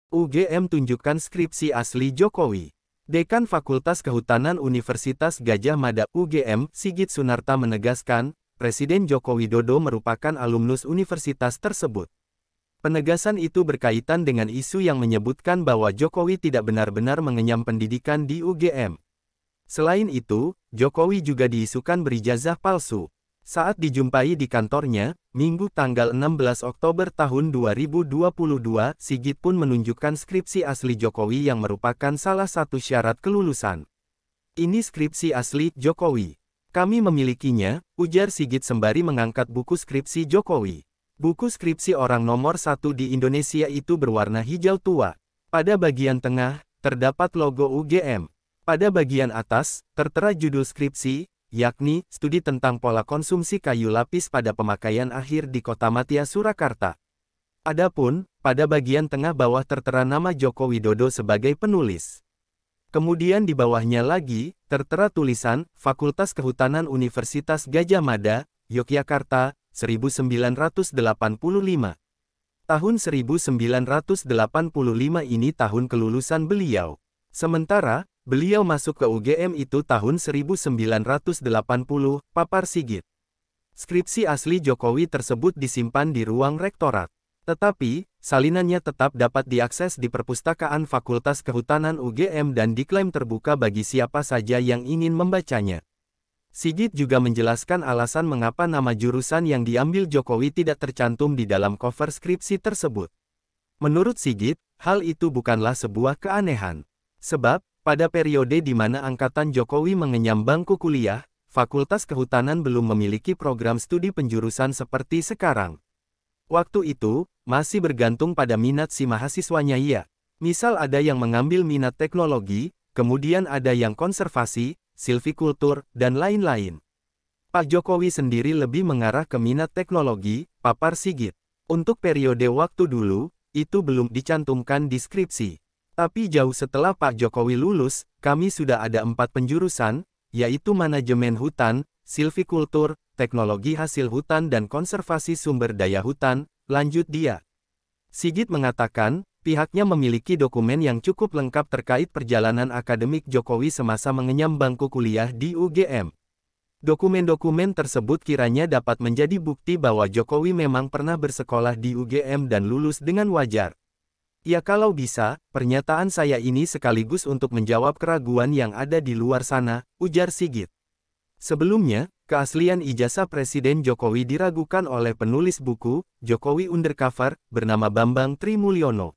UGM tunjukkan skripsi asli Jokowi. Dekan Fakultas Kehutanan Universitas Gadjah Mada UGM, Sigit Sunarta menegaskan, Presiden Joko Widodo merupakan alumnus universitas tersebut. Penegasan itu berkaitan dengan isu yang menyebutkan bahwa Jokowi tidak benar-benar mengenyam pendidikan di UGM. Selain itu, Jokowi juga diisukan berijazah palsu. Saat dijumpai di kantornya, Minggu tanggal 16 Oktober tahun 2022, Sigit pun menunjukkan skripsi asli Jokowi yang merupakan salah satu syarat kelulusan. Ini skripsi asli Jokowi. Kami memilikinya, ujar Sigit sembari mengangkat buku skripsi Jokowi. Buku skripsi orang nomor 1 di Indonesia itu berwarna hijau tua. Pada bagian tengah, terdapat logo UGM. Pada bagian atas, tertera judul skripsi, yakni Studi tentang Pola Konsumsi Kayu Lapis pada Pemakaian Akhir di Kotamadya Surakarta. Adapun, pada bagian tengah bawah tertera nama Joko Widodo sebagai penulis. Kemudian di bawahnya lagi, tertera tulisan, Fakultas Kehutanan Universitas Gadjah Mada, Yogyakarta, 1985. Tahun 1985 ini tahun kelulusan beliau. Sementara, beliau masuk ke UGM itu tahun 1980, papar Sigit. Skripsi asli Jokowi tersebut disimpan di ruang rektorat. Tetapi, salinannya tetap dapat diakses di perpustakaan Fakultas Kehutanan UGM dan diklaim terbuka bagi siapa saja yang ingin membacanya. Sigit juga menjelaskan alasan mengapa nama jurusan yang diambil Jokowi tidak tercantum di dalam cover skripsi tersebut. Menurut Sigit, hal itu bukanlah sebuah keanehan. Sebab, pada periode di mana angkatan Jokowi mengenyam bangku kuliah, Fakultas Kehutanan belum memiliki program studi penjurusan seperti sekarang. Waktu itu, masih bergantung pada minat si mahasiswanya ya. Misal ada yang mengambil minat teknologi, kemudian ada yang konservasi, silvikultur, dan lain-lain. Pak Jokowi sendiri lebih mengarah ke minat teknologi, papar Sigit. Untuk periode waktu dulu, itu belum dicantumkan di skripsi. Tapi jauh setelah Pak Jokowi lulus, kami sudah ada 4 penjurusan, yaitu manajemen hutan, silvikultur, teknologi hasil hutan dan konservasi sumber daya hutan, lanjut dia. Sigit mengatakan, pihaknya memiliki dokumen yang cukup lengkap terkait perjalanan akademik Jokowi semasa mengenyam bangku kuliah di UGM. Dokumen-dokumen tersebut kiranya dapat menjadi bukti bahwa Jokowi memang pernah bersekolah di UGM dan lulus dengan wajar. Ya kalau bisa, pernyataan saya ini sekaligus untuk menjawab keraguan yang ada di luar sana, ujar Sigit. Sebelumnya, keaslian ijazah Presiden Jokowi diragukan oleh penulis buku, Jokowi Undercover, bernama Bambang Trimulyono.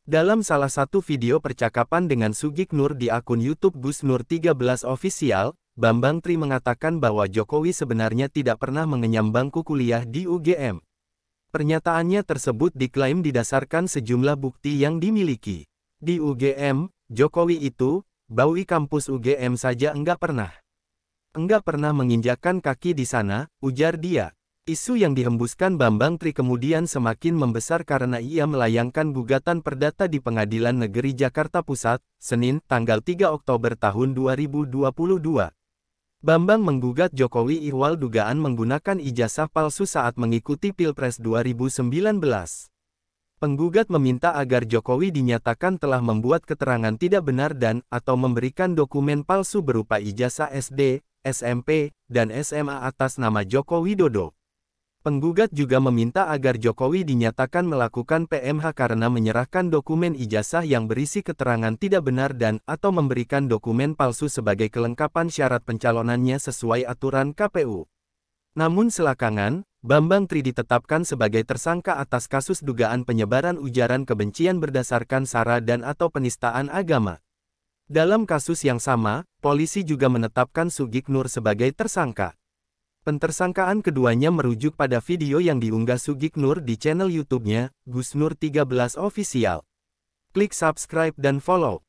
Dalam salah satu video percakapan dengan Sugiknur di akun YouTube Gus Nur 13 Official, Bambang Tri mengatakan bahwa Jokowi sebenarnya tidak pernah mengenyam bangku kuliah di UGM. Pernyataannya tersebut diklaim didasarkan sejumlah bukti yang dimiliki. Di UGM, Jokowi itu, baui kampus UGM saja enggak pernah menginjakkan kaki di sana, ujar dia. Isu yang dihembuskan Bambang Tri kemudian semakin membesar karena ia melayangkan gugatan perdata di Pengadilan Negeri Jakarta Pusat, Senin, tanggal 3 Oktober tahun 2022. Bambang menggugat Jokowi ihwal dugaan menggunakan ijazah palsu saat mengikuti Pilpres 2019. Penggugat meminta agar Jokowi dinyatakan telah membuat keterangan tidak benar atau memberikan dokumen palsu berupa ijazah SD, SMP, dan SMA atas nama Joko Widodo. Penggugat juga meminta agar Jokowi dinyatakan melakukan PMH karena menyerahkan dokumen ijazah yang berisi keterangan tidak benar atau memberikan dokumen palsu sebagai kelengkapan syarat pencalonannya sesuai aturan KPU. Namun belakangan, Bambang Tri ditetapkan sebagai tersangka atas kasus dugaan penyebaran ujaran kebencian berdasarkan sara atau penistaan agama. Dalam kasus yang sama, polisi juga menetapkan Sugiknur sebagai tersangka. Pentersangkaan keduanya merujuk pada video yang diunggah Sugiknur di channel YouTube-nya, Gus Nur 13 Official. Klik subscribe dan follow.